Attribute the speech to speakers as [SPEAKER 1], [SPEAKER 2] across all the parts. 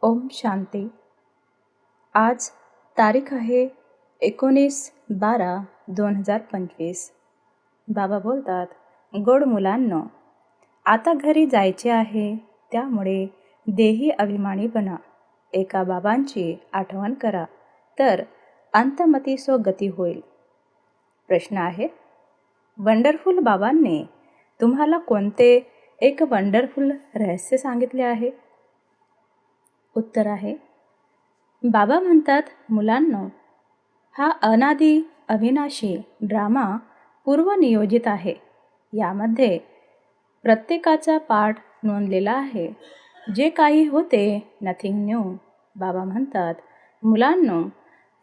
[SPEAKER 1] ओम शांती. आज तारीख आहे 19/12/2025. बाबा बोलतात, गोड मुलांनो, आता घरी जायचे आहे, त्यामुळे देही अभिमानी बना. एका बाबांची आठवण करा, तर अंतमती सो गती होईल. प्रश्न आहे, वंडरफुल बाबांनी तुम्हाला कोणते एक वंडरफुल रहस्य सांगितले आहे? उत्तर आहे, बाबा म्हणतात, मुलांनो, हा अनादी अविनाशी ड्रामा पूर्वनियोजित आहे. यामध्ये प्रत्येकाचा पाठ नोंदलेला आहे. जे काही होते नथिंग न्यू. बाबा म्हणतात, मुलांनो,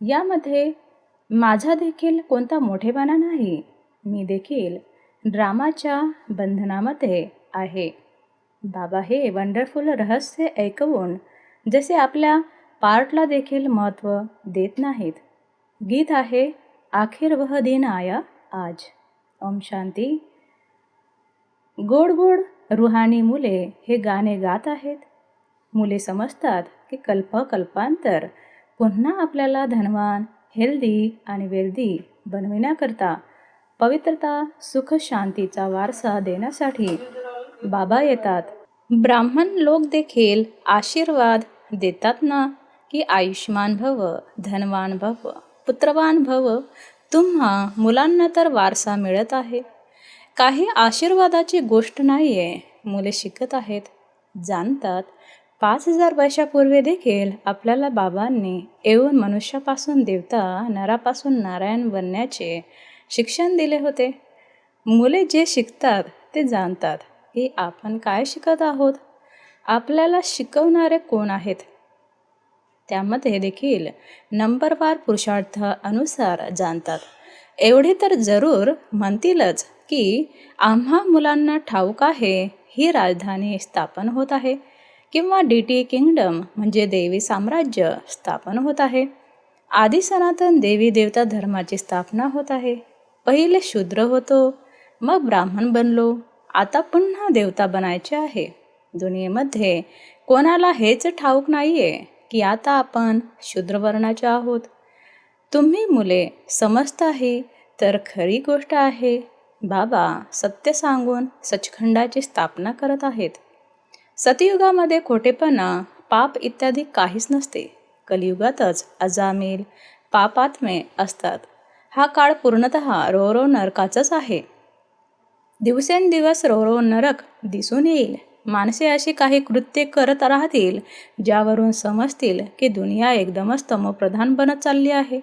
[SPEAKER 1] यामध्ये माझा देखील कोणता मोठेपणा नाही. मी देखील ड्रामाच्या बंधनामध्ये आहे. बाबा हे वंडरफुल रहस्य ऐकवून जसे आपल्या पार्टला देखील महत्त्व देत नाहीत. गीत आहे, आखिर वह दिन आया आज. ओम शांती. गोड गोड रुहानी मुले हे गाणे गात आहेत. मुले समजतात की कल्पांतर पुन्हा आपल्याला धनवान, हेल्दी आणि वेल्दी बनविण्याकरता पवित्रता, सुख, शांतीचा वारसा देण्यासाठी बाबा येतात. ब्राह्मण लोक देखील आशीर्वाद देतात ना, की आयुष्मान भव, धनवान भव, पुत्रवान भव. तुम्हा मुलांना तर वारसा मिळत आहे. काही आशीर्वादाची गोष्ट नाही आहे. मुले शिकत आहेत, जाणतात. 5000 वर्षापूर्वी देखील आपल्याला बाबांनी येऊन मनुष्यापासून देवता, नरापासून नारायण बनण्याचे शिक्षण दिले होते. मुले जे शिकतात ते जाणतात की आपण काय शिकत आहोत. आपल्याला शिकवणारे कोण आहेत, त्यामध्ये देखील नंबरवार पुरुषार्थ अनुसार जाणतात. एवढे तर जरूर म्हणतीलच की आम्हा मुलांना ठाऊक आहे ही राजधानी स्थापन होत आहे, किंवा DT किंगडम म्हणजे देवी साम्राज्य स्थापन होत आहे. आधी सनातन देवी देवता धर्माची स्थापना होत आहे. पहिले शूद्र होतो, मग ब्राह्मण बनलो, आता पुन्हा देवता बनायचे आहे. दुनियेमध्ये कोणाला हेच ठाऊक नाहीये की आता आपण शूद्रवर्णाचे आहोत. तुम्ही मुले समजताही तर खरी गोष्ट आहे. बाबा सत्य सांगून सचखंडाची स्थापना करत आहेत. सतयुगामध्ये खोटेपणा, पाप इत्यादी काहीच नसते. कलियुगातच अजामिल पापात्मे असतात. हा काळ पूर्णतः रोरो नरकाचाच आहे. दिवसेंदिवस रोरो नरक दिसून येईल. माणसे अशी काही कृत्ये करत राहतील ज्यावरून समजतील की दुनिया एकदमच तमोप्रधान बनत चालली आहे.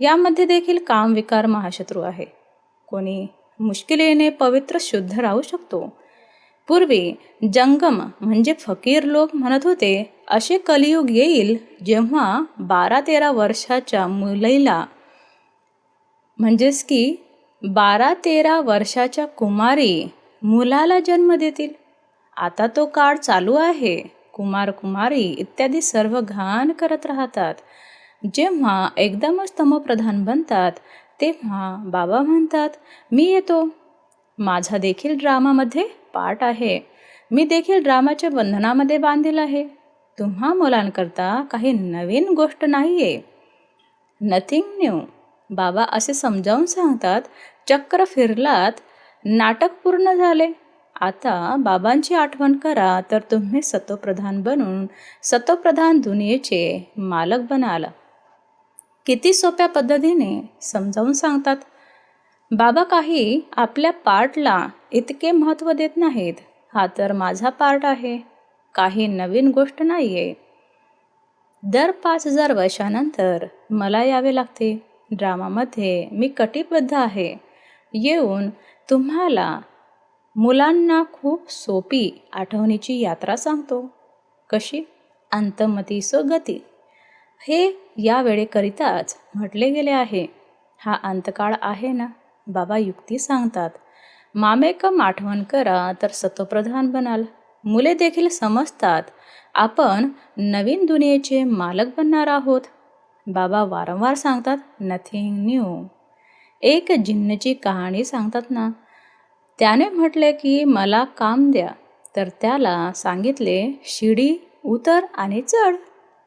[SPEAKER 1] यामध्ये देखील कामविकार महाशत्रू आहे. कोणी मुश्किलीने पवित्र शुद्ध राहू शकतो. पूर्वी जंगम म्हणजे फकीर लोक म्हणत होते, असे कलियुग येईल जेव्हा 12-13 वर्षाच्या मुलीला म्हणजेच की 12-13 वर्षाच्या कुमारी मुलाला जन्म देतील. आता तो काळ चालू आहे. कुमार कुमारी इत्यादी सर्व घाण करत राहतात. जेव्हा एकदमच तमोप्रधान बनतात तेव्हा बाबा म्हणतात, मी येतो. माझा देखील ड्रामामध्ये पार्ट आहे. मी देखील ड्रामाच्या बंधनामध्ये बांधील आहे. तुम्हा मुलांकरता काही नवीन गोष्ट नाही आहे. Nothing new. बाबा असे समजावून सांगतात, चक्र फिरलात, नाटक पूर्ण झाले. आता बाबांची आठवण करा, तर तुम्ही सतोप्रधान बनून सतोप्रधान दुनियेचे मालक बनाल. किती सोप्या पद्धतीने समजावून सांगतात. बाबा काही आपल्या पार्टला इतके महत्त्व देत नाहीत. हा तर माझा पार्ट आहे, काही नवीन गोष्ट नाही आहे. दर 5000 वर्षानंतर मला यावे लागते. ड्रामामध्ये मी कटिबद्ध आहे. येऊन तुम्हाला मुलांना खूप सोपी आठवणीची यात्रा सांगतो. कशी? अंतमती सो गती. हे यावेळेकरिताच म्हटले गेले आहे. हा अंतकाळ आहे ना. बाबा युक्ती सांगतात, मामेकम आठवण करा तर सतोप्रधान बनाल. मुले देखील समजतात, आपण नवीन दुनियेचे मालक बनणार आहोत. बाबा वारंवार सांगतात, नथिंग न्यू. एक जिन्नची कहाणी सांगतात ना. त्याने म्हटले की मला काम द्या, तर त्याला सांगितले शिडी उतर आणि चढ.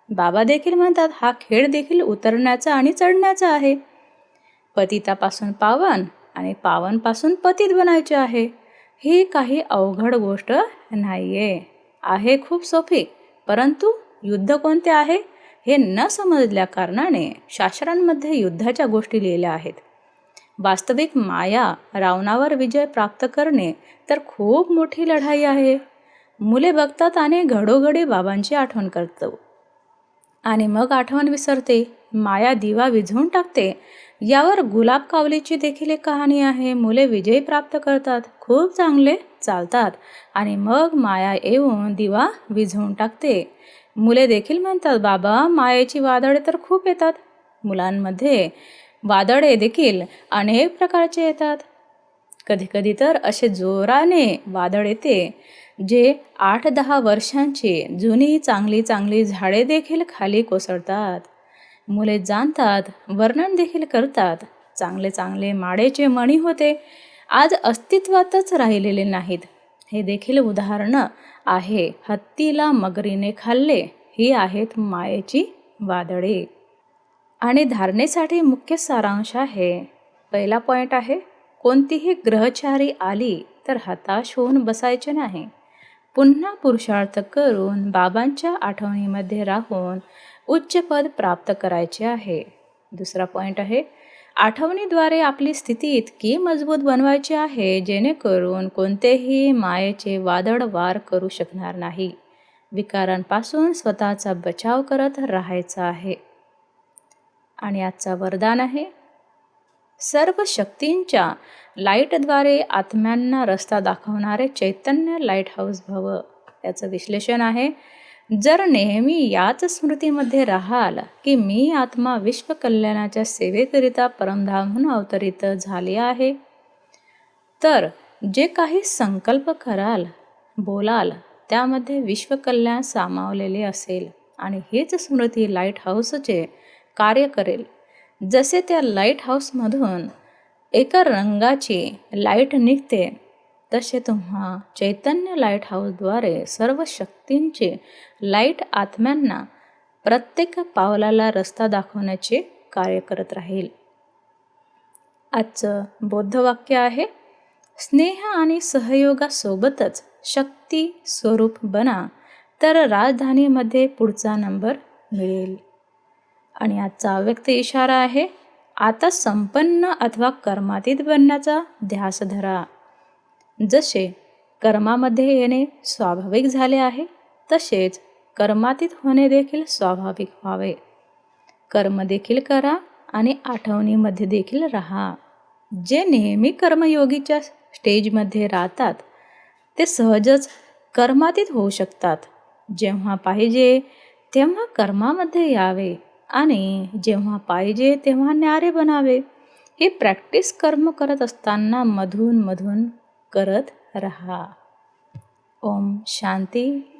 [SPEAKER 1] बाबा देखील म्हणतात हा खेळ देखील उतरण्याचा आणि चढण्याचा आहे. पतितापासून पावन आणि पावनपासून पतित बनायचे आहे. ही काही अवघड गोष्ट नाहीये, आहे खूप सोपी. परंतु युद्ध कोणते आहे हे न समजल्या कारणाने शास्त्रांमध्ये युद्धाच्या गोष्टी लिहिल्या आहेत. वास्तविक माया रावणावर विजय प्राप्त करणे तर खूप मोठी लढाई आहे. मुले बघतात आणि घडोघडी बाबांची आठवण करतो आणि मग आठवण विसरते. माया दिवा विझवून टाकते. यावर गुलाब कावलीची देखील एक कहाणी आहे. मुले विजय प्राप्त करतात, खूप चांगले चालतात आणि मग माया येऊन दिवा विझवून टाकते. मुले देखील म्हणतात बाबा मायेची वादळे तर खूप येतात. मुलांमध्ये वादळे देखील अनेक प्रकारचे येतात. कधीकधी तर असे जोराने वादळ येते जे 8-10 वर्षांची जुनी चांगली झाडे देखील खाली कोसळतात. मुले जाणतात, वर्णन देखील करतात. चांगले माडेचे मणी होते, आज अस्तित्वातच राहिलेले नाहीत. हे देखील उदाहरण आहे. हत्तीला मगरीने खाल्ले. ही आहेत मायेची वादळे. आणि धारणेसाठी मुख्य सारांश आहे. पहिला पॉईंट आहे, कोणतीही ग्रहचारी आली तर हताश होऊन बसायचे नाही. पुन्हा पुरुषार्थ करून बाबांच्या आठवणीमध्ये राहून उच्च पद प्राप्त करायचे आहे. दुसरा पॉईंट आहे, आठवणीद्वारे आपली स्थिती इतकी मजबूत बनवायची आहे जेणेकरून कोणतेही मायेचे वादळ वार करू शकणार नाही. विकारांपासून स्वतःचा बचाव करत राहायचा आहे. आणि आजचा वरदान आहे, सर्व शक्तींच्या लाईटद्वारे आत्म्यांना रस्ता दाखवणारे चैतन्य लाईट हाऊस व्हावं. याचं विश्लेषण आहे, जर नेहमी याच स्मृतीमध्ये राहाल की मी आत्मा विश्व कल्याणाच्या सेवेकरिता परमधामहून अवतरित झाले आहे, तर जे काही संकल्प कराल, बोलाल त्यामध्ये विश्वकल्याण सामावलेले असेल आणि हेच स्मृती लाईट हाऊसचे कार्य करेल. जसे त्या लाईट हाऊसमधून एका रंगाची लाईट निघते, तसे तुम्हा चैतन्य लाईट हाऊसद्वारे सर्व शक्तींचे लाईट आत्म्यांना प्रत्येक पावलाला रस्ता दाखवण्याचे कार्य करत राहील. आजचं बौद्धवाक्य आहे, स्नेह आणि सहयोगासोबतच शक्ती स्वरूप बना तर राजधानीमध्ये पुढचा नंबर मिळेल. आणि आजचा अव्यक्त इशारा आहे, आता संपन्न अथवा कर्मातीत बनण्याचा ध्यास धरा. जसे कर्मामध्ये येणे स्वाभाविक झाले आहे, तसेच कर्मातीत होणे देखील स्वाभाविक व्हावे. कर्म देखील करा आणि आठवणीमध्ये देखील राहा. जे नेहमी कर्मयोगीच्या स्टेजमध्ये राहतात ते सहजच कर्मातीत होऊ शकतात. जेव्हा पाहिजे तेव्हा कर्मामध्ये यावे आणि जेव्हा पाहिजे तेव्हा न्यारे बनावे. ही प्रॅक्टिस कर्म करत असताना मधून करत रहा. ओम शांती.